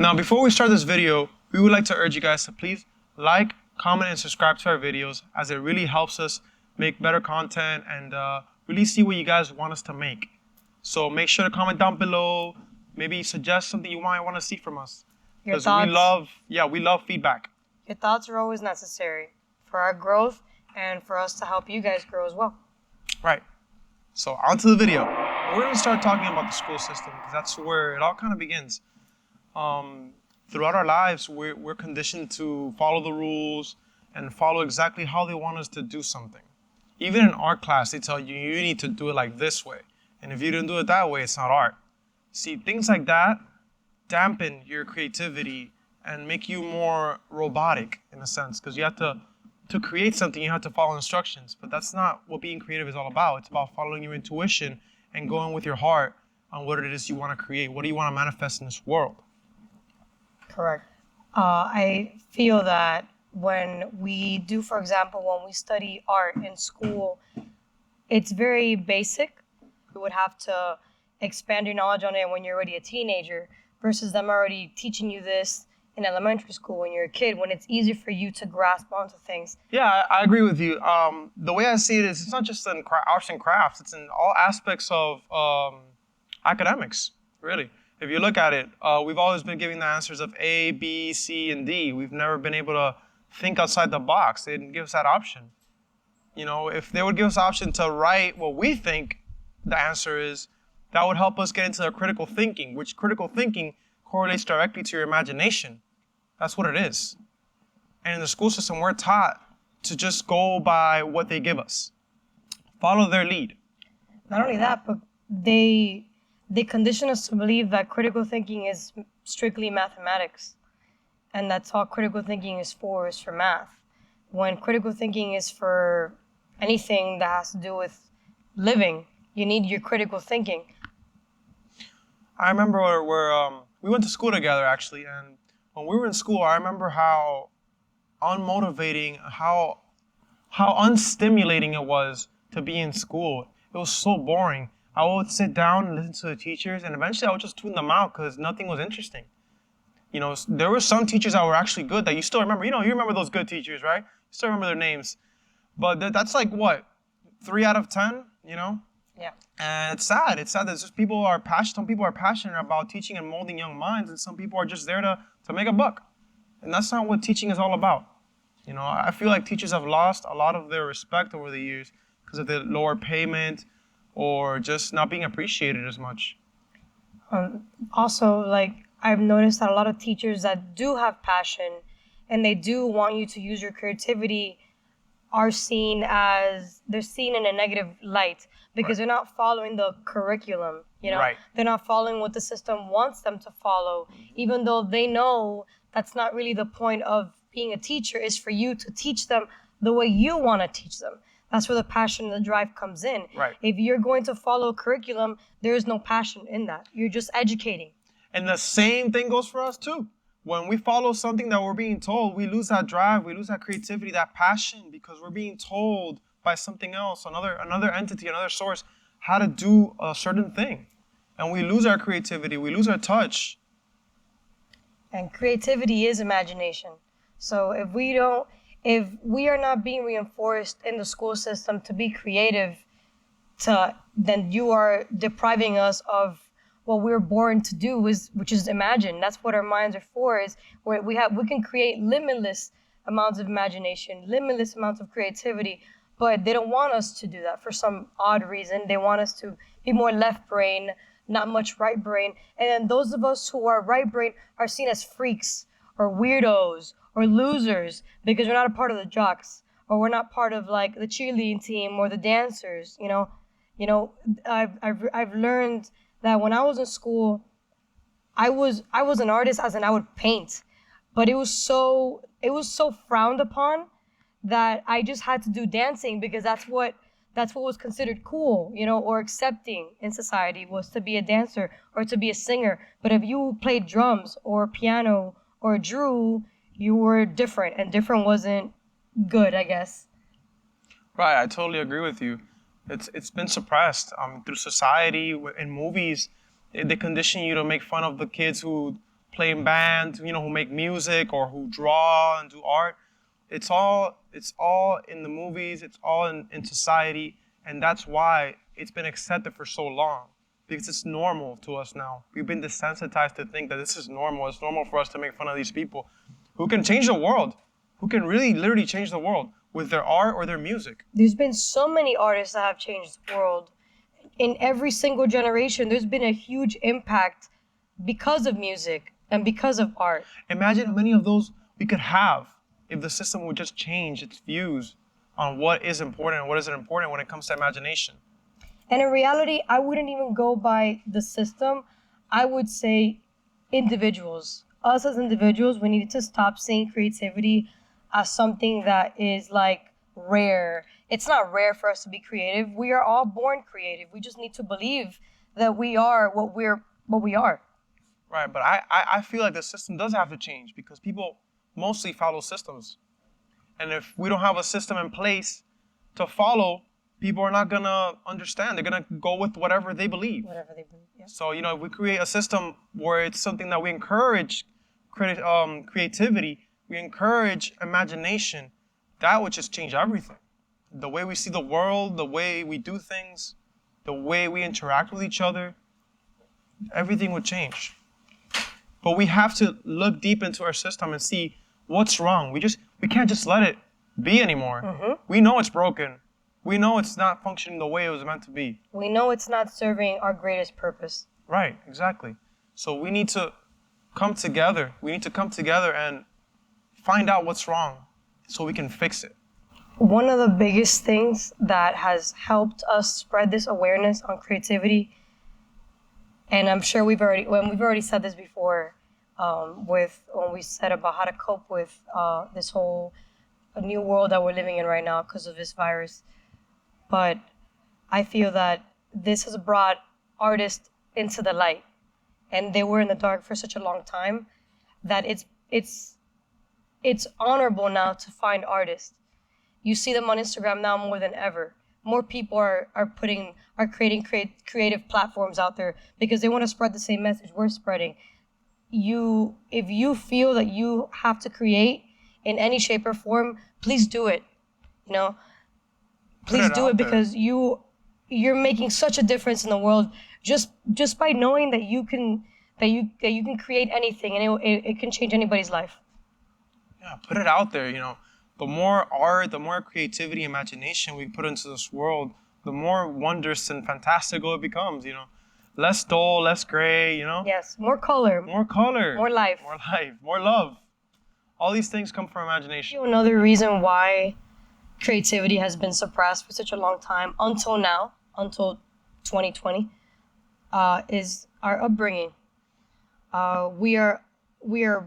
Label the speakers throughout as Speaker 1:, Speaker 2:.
Speaker 1: Now, before we start this video, we would like to urge you guys to please like, comment, and subscribe to our videos, as it really helps us make better content and really see what you guys want us to make. So make sure to comment down below, maybe suggest something you might want to see from us. Because we love feedback.
Speaker 2: Your thoughts are always necessary for our growth and for us to help you guys grow as well.
Speaker 1: Right. So on to the video. We're going to start talking about the school system because that's where it all kind of begins. Throughout our lives, we're conditioned to follow the rules and follow exactly how they want us to do something. Even in art class, they tell you, you need to do it like this way. And if you don't do it that way, it's not art. See, things like that dampen your creativity and make you more robotic in a sense, because you have to create something, you have to follow instructions. But that's not what being creative is all about. It's about following your intuition and going with your heart on what it is you want to create. What do you want to manifest in this world?
Speaker 2: Correct. I feel that when we do, for example, when we study art in school, it's very basic. You would have to expand your knowledge on it when you're already a teenager versus them already teaching you this in elementary school when you're a kid, when it's easier for you to grasp onto things.
Speaker 1: Yeah, I agree with you. The way I see it is it's not just in arts and crafts, it's in all aspects of academics, really. If you look at it, we've always been giving the answers of A, B, C, and D. We've never been able to think outside the box. They didn't give us that option. You know, if they would give us the option to write what we think the answer is, that would help us get into critical thinking, which critical thinking correlates directly to your imagination. That's what it is. And in the school system, we're taught to just go by what they give us. Follow their lead.
Speaker 2: Not only that, but they condition us to believe that critical thinking is strictly mathematics. And that's all critical thinking is for math. When critical thinking is for anything that has to do with living, you need your critical thinking.
Speaker 1: I remember we went to school together, actually, and when we were in school, I remember how unmotivating, how unstimulating it was to be in school. It was so boring. I would sit down and listen to the teachers, and eventually I would just tune them out because nothing was interesting. You know, there were some teachers that were actually good that you still remember. You know, you remember those good teachers, right? You still remember their names. But that's like, what, 3 out of 10, you know?
Speaker 2: Yeah.
Speaker 1: And it's sad. It's sad that just people are passionate. Some people are passionate about teaching and molding young minds, and some people are just there to make a buck. And that's not what teaching is all about. You know, I feel like teachers have lost a lot of their respect over the years because of the lower payment or just not being appreciated as much.
Speaker 2: Also, like, I've noticed that a lot of teachers that do have passion and they do want you to use your creativity are seen in a negative light because they're not following the curriculum, you know?
Speaker 1: Right.
Speaker 2: They're not following what the system wants them to follow, even though they know that's not really the point of being a teacher, is for you to teach them the way you want to teach them. That's where the passion and the drive comes in.
Speaker 1: Right.
Speaker 2: If you're going to follow a curriculum, there is no passion in that. You're just educating.
Speaker 1: And the same thing goes for us too. When we follow something that we're being told, we lose that drive, we lose that creativity, that passion, because we're being told by something else, another entity, another source, how to do a certain thing. And we lose our creativity, we lose our touch.
Speaker 2: And creativity is imagination. So if we are not being reinforced in the school system to be creative, then you are depriving us of what we're born to do, which is imagine. That's what our minds are for, is where we can create limitless amounts of imagination, limitless amounts of creativity, but they don't want us to do that for some odd reason. They want us to be more left brain, not much right brain. And then those of us who are right brain are seen as freaks or weirdos or losers because we're not a part of the jocks, or we're not part of like the cheerleading team or the dancers, you know. I've learned that when I was in school, I was an artist, as in I would paint, but it was so frowned upon that I just had to do dancing because that's what was considered cool, you know, or accepting in society, was to be a dancer or to be a singer. But if you played drums or piano or drew, you were different, and different wasn't good, I guess.
Speaker 1: Right, I totally agree with you. It's been suppressed through society. In movies, they condition you to make fun of the kids who play in bands, who make music or who draw and do art. It's all in the movies. It's all in society, and that's why it's been accepted for so long, because it's normal to us now. We've been desensitized to think that this is normal. It's normal for us to make fun of these people who can change the world, who can really literally change the world with their art or their music.
Speaker 2: There's been so many artists that have changed the world. In every single generation, there's been a huge impact because of music and because of art.
Speaker 1: Imagine how many of those we could have if the system would just change its views on what is important and what isn't important when it comes to imagination.
Speaker 2: And in reality, I wouldn't even go by the system. I would say individuals. Us as individuals, we need to stop seeing creativity as something that is like rare. It's not rare for us to be creative. We are all born creative. We just need to believe that we are what we are.
Speaker 1: Right, but I feel like the system does have to change because people mostly follow systems. And if we don't have a system in place to follow, people are not going to understand. They're going to go with whatever they believe.
Speaker 2: Whatever they believe, yeah.
Speaker 1: So, if we create a system where it's something that we encourage creativity, we encourage imagination, that would just change everything. The way we see the world, the way we do things, the way we interact with each other, everything would change. But we have to look deep into our system and see what's wrong. We can't just let it be anymore.
Speaker 2: Mm-hmm.
Speaker 1: We know it's broken. We know it's not functioning the way it was meant to be.
Speaker 2: We know it's not serving our greatest purpose.
Speaker 1: Right, exactly. So we need to come together. We need to come together and find out what's wrong so we can fix it.
Speaker 2: One of the biggest things that has helped us spread this awareness on creativity, and I'm sure we've already said this before, when we said about how to cope with this whole new world that we're living in right now because of this virus. But I feel that this has brought artists into the light, and they were in the dark for such a long time that it's honorable now to find artists. You see them on Instagram now more than ever. More people are creating creative platforms out there because they want to spread the same message we're spreading. If you feel that you have to create in any shape or form, please do it. Please do it because you're making such a difference in the world just by knowing that you can create anything and it can change anybody's life.
Speaker 1: Yeah, put it out there. The more art, the more creativity, imagination we put into this world, the more wondrous and fantastical it becomes. Less dull, less gray.
Speaker 2: Yes, more color.
Speaker 1: More color.
Speaker 2: More life.
Speaker 1: More life. More love. All these things come from imagination.
Speaker 2: Another reason why creativity has been suppressed for such a long time until now, until 2020, is our upbringing. We are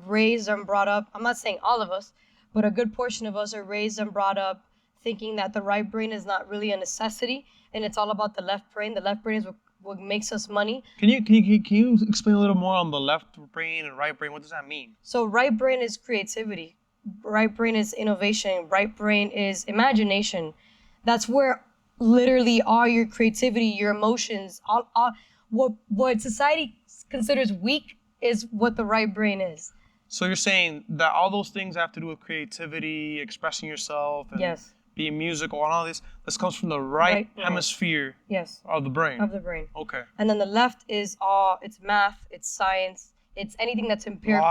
Speaker 2: raised and brought up. I'm not saying all of us, but a good portion of us are raised and brought up thinking that the right brain is not really a necessity, and it's all about the left brain. The left brain is what makes us money.
Speaker 1: Can you explain a little more on the left brain and right brain? What does that mean?
Speaker 2: So right brain is creativity. Right brain is innovation. Right brain is imagination. That's where literally all your creativity, your emotions, all what society considers weak is what the right brain is.
Speaker 1: So you're saying that all those things have to do with creativity, expressing yourself, and
Speaker 2: yes,
Speaker 1: being musical, and all this comes from the right hemisphere
Speaker 2: yes,
Speaker 1: of the brain.
Speaker 2: Of the brain.
Speaker 1: Okay.
Speaker 2: And then the left is it's math, it's science, it's anything that's empirical.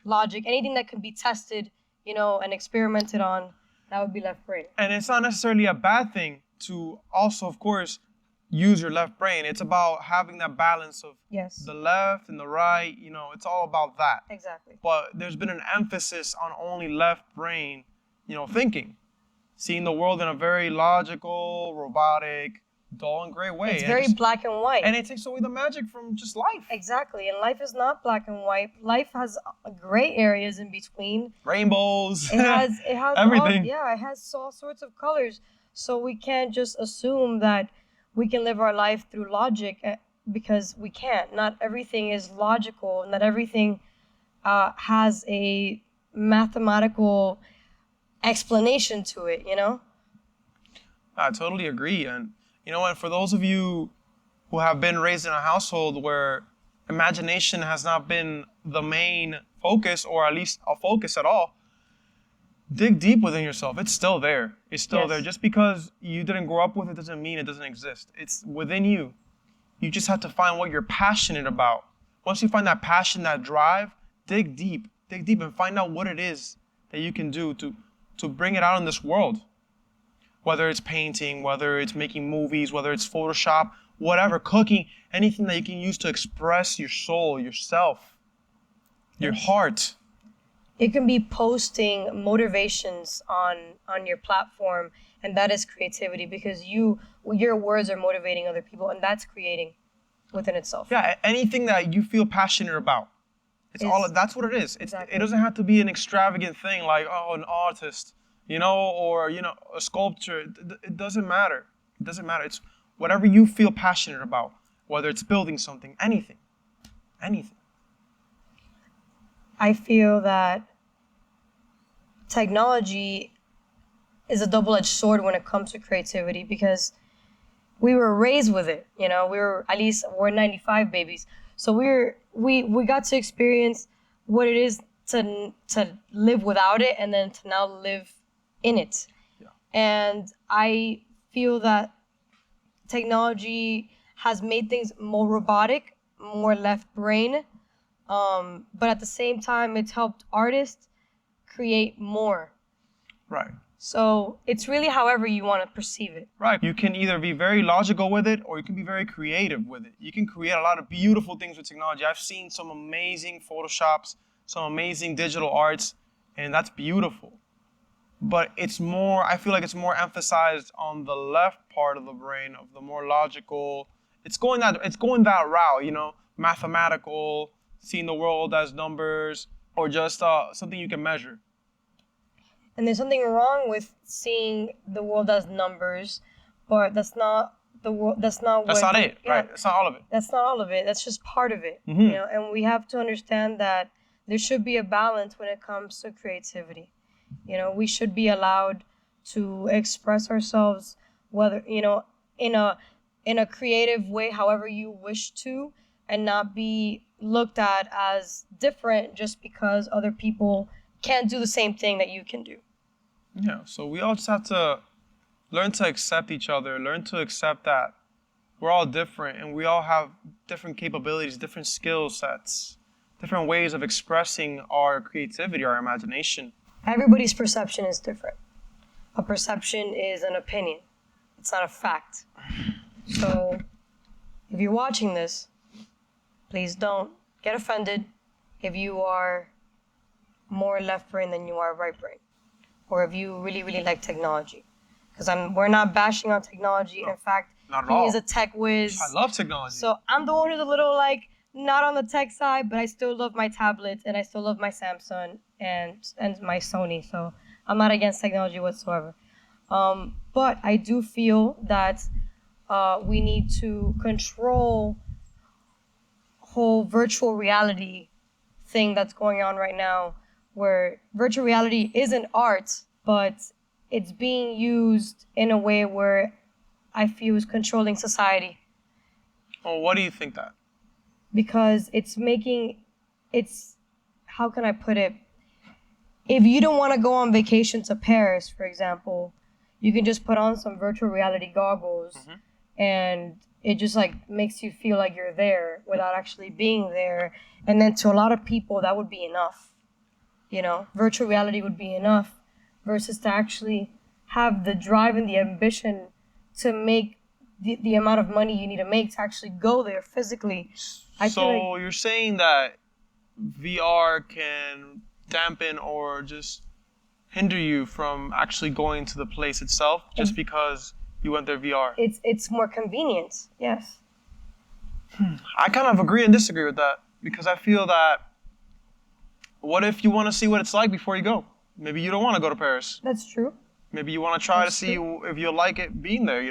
Speaker 2: Logic, anything that can be tested, and experimented on, that would be left brain.
Speaker 1: And it's not necessarily a bad thing to also, of course, use your left brain. It's about having that balance of the left and the right. It's all about that.
Speaker 2: Exactly.
Speaker 1: But there's been an emphasis on only left brain, thinking, seeing the world in a very logical, robotic, dull and gray way.
Speaker 2: It's very black and white.
Speaker 1: And it takes away the magic from just life.
Speaker 2: Exactly. And life is not black and white. Life has gray areas in between.
Speaker 1: Rainbows.
Speaker 2: It has
Speaker 1: everything.
Speaker 2: It has all sorts of colors. So we can't just assume that we can live our life through logic because we can't. Not everything is logical. Not everything has a mathematical explanation to it,
Speaker 1: I totally agree. And you know what? For those of you who have been raised in a household where imagination has not been the main focus, or at least a focus at all, dig deep within yourself. It's still there. It's still there. Just because you didn't grow up with it doesn't mean it doesn't exist. It's within you. You just have to find what you're passionate about. Once you find that passion, that drive, dig deep and find out what it is that you can do to bring it out in this world. Whether it's painting, whether it's making movies, whether it's Photoshop, whatever, cooking, anything that you can use to express your soul, yourself, your heart.
Speaker 2: It can be posting motivations on your platform, and that is creativity, because your words are motivating other people, and that's creating within itself.
Speaker 1: Yeah, anything that you feel passionate about. That's what it is. It doesn't have to be an extravagant thing like, oh, an artist, or a sculpture. It doesn't matter. It doesn't matter. It's whatever you feel passionate about, whether it's building something, anything.
Speaker 2: I feel that technology is a double-edged sword when it comes to creativity, because we were raised with it. We're 95 babies. So we got to experience what it is to live without it, and then to now live in it.
Speaker 1: Yeah.
Speaker 2: And I feel that technology has made things more robotic, more left brain. But at the same time, it's helped artists create more.
Speaker 1: Right.
Speaker 2: So it's really however you want to perceive it.
Speaker 1: Right. You can either be very logical with it, or you can be very creative with it. You can create a lot of beautiful things with technology. I've seen some amazing Photoshops, some amazing digital arts, and that's beautiful. But I feel like it's more emphasized on the left part of the brain, of the more logical. It's going that route, mathematical, seeing the world as numbers, or just something you can measure.
Speaker 2: And there's something wrong with seeing the world as numbers, but that's not it.
Speaker 1: That's not right? That's not all of it.
Speaker 2: That's not all of it. That's just part of it.
Speaker 1: Mm-hmm.
Speaker 2: And we have to understand that there should be a balance when it comes to creativity. We should be allowed to express ourselves, whether in a creative way, however you wish to, and not be looked at as different just because other people can't do the same thing that you can do.
Speaker 1: Yeah, so we all just have to learn to accept each other, learn to accept that we're all different, and we all have different capabilities, different skill sets, different ways of expressing our creativity, our imagination.
Speaker 2: Everybody's perception is different. A perception is an opinion. It's not a fact. So if you're watching this, please don't get offended if you are more left brain than you are right brain, or if you really, really like technology. Because we're not bashing on technology.
Speaker 1: No,
Speaker 2: in fact,
Speaker 1: not at all.
Speaker 2: he is a tech whiz.
Speaker 1: I love technology.
Speaker 2: So I'm the one who's a little not on the tech side, but I still love my tablets, and I still love my Samsung and my Sony. So I'm not against technology whatsoever. But I do feel that we need to control whole virtual reality thing that's going on right now, where virtual reality isn't art, but it's being used in a way where I feel is controlling society.
Speaker 1: Well, what do you think that?
Speaker 2: Because how can I put it? If you don't want to go on vacation to Paris, for example, you can just put on some virtual reality goggles, mm-hmm. and it just makes you feel like you're there without actually being there. And then to a lot of people, that would be enough. Virtual reality would be enough, versus to actually have the drive and the ambition to make the amount of money you need to make to actually go there physically.
Speaker 1: So you're saying that VR can dampen or just hinder you from actually going to the place itself just because you went there VR?
Speaker 2: It's more convenient, yes.
Speaker 1: I kind of agree and disagree with that, because I feel that what if you want to see what it's like before you go? Maybe you don't want to go to Paris.
Speaker 2: That's true.
Speaker 1: Maybe you want to try to see if you like it being there,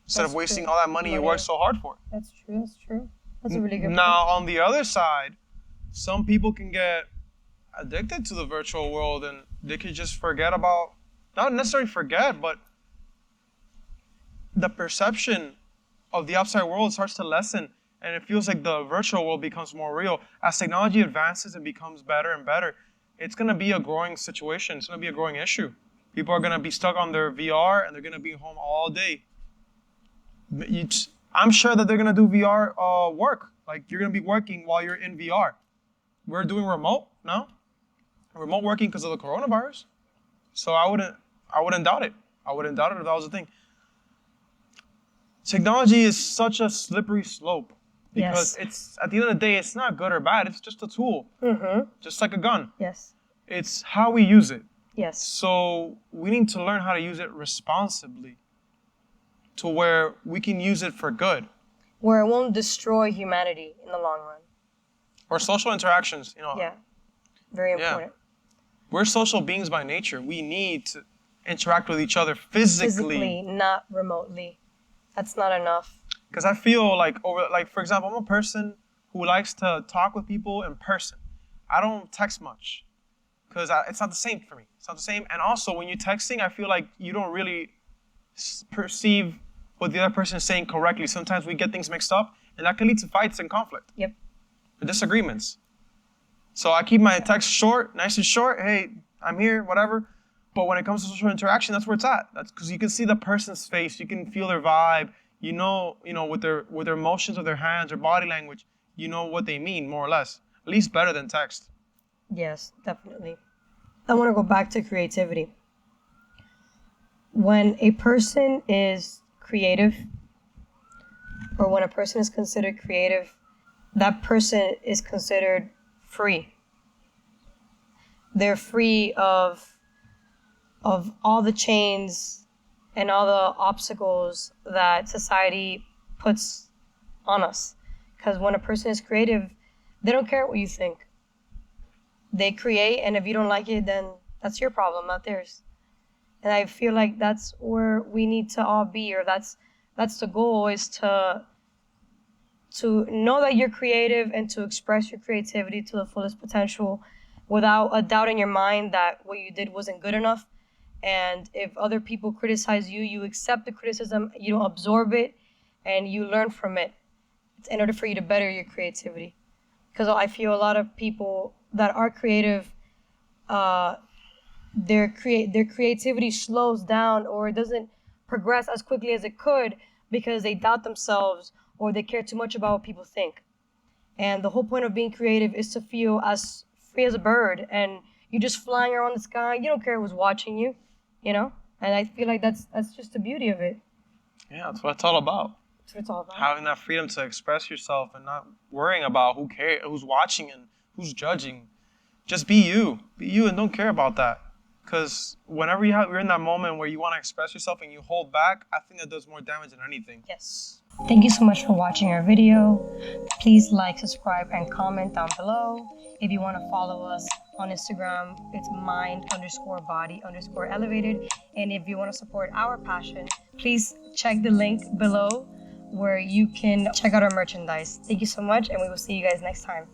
Speaker 1: instead of wasting all that money you worked so hard for.
Speaker 2: That's true. That's a really good
Speaker 1: Now, on the other side, some people can get addicted to the virtual world, and they can just forget about, not necessarily forget, but the perception of the outside world starts to lessen, And it feels like the virtual world becomes more real. As technology advances and becomes better and better, it's going to be a growing situation. It's going to be a growing issue. People are going to be stuck on their VR and they're going to be home all day. I'm sure that they're going to do VR work. Like, you're going to be working while you're in VR. We're doing remote now. Remote working because of the coronavirus. So I wouldn't doubt it. I wouldn't doubt it if that was a thing. Technology is such a slippery slope because it's, at the end of the day, it's not good or bad. It's just a tool, just like a gun.
Speaker 2: Yes.
Speaker 1: It's how we use it.
Speaker 2: Yes.
Speaker 1: So we need to learn how to use it responsibly to where we can use it for good.
Speaker 2: Where it won't destroy humanity in the long run.
Speaker 1: Or social interactions, you know.
Speaker 2: Yeah. Very important.
Speaker 1: We're social beings by nature. We need to interact with each other physically.
Speaker 2: Physically, not remotely. That's not enough.
Speaker 1: Because I feel like, for example, I'm a person who likes to talk with people in person. I don't text much because it's not the same for me. It's not the same. And also, when you're texting, I feel like you don't really perceive what the other person is saying correctly. Sometimes we get things mixed up, and that can lead to fights and conflict.
Speaker 2: Yep.
Speaker 1: Or disagreements. So I keep my text short, nice and short. Hey, I'm here, whatever. But when it comes to social interaction, that's where it's at. That's because you can see the person's face, you can feel their vibe. You know, with their motions of their hands or body language, you know what they mean more or less. At least better than text.
Speaker 2: Yes, definitely. I want to go back to creativity. When a person is creative, or when a person is considered creative, that person is considered free. They're free of all the chains and all the obstacles that society puts on us. Because when a person is creative, they don't care what you think. They create, and if you don't like it, then that's your problem, not theirs. And I feel like that's where we need to all be, or that's the goal, is to know that you're creative and to express your creativity to the fullest potential without a doubt in your mind that what you did wasn't good enough. And if other people criticize you, you accept the criticism, you don't absorb it, and you learn from it in order for you to better your creativity. Because I feel a lot of people that are creative, their creativity slows down, or it doesn't progress as quickly as it could because they doubt themselves or they care too much about what people think. And the whole point of being creative is to feel as free as a bird, and you're just flying around the sky. You don't care who's watching you, you know? And I feel like that's just the beauty of it.
Speaker 1: Yeah, that's what it's all about.
Speaker 2: That's what it's all about.
Speaker 1: Having that freedom to express yourself and not worrying about who's watching and who's judging. Just be you. Be you and don't care about that. Because whenever you're in that moment where you want to express yourself and you hold back, I think that does more damage than anything.
Speaker 2: Yes. Thank you so much for watching our video. Please like, subscribe, and comment down below. If you want to follow us on Instagram, it's mind_body_elevated. And if you want to support our passion, please check the link below where you can check out our merchandise. Thank you so much, and we will see you guys next time.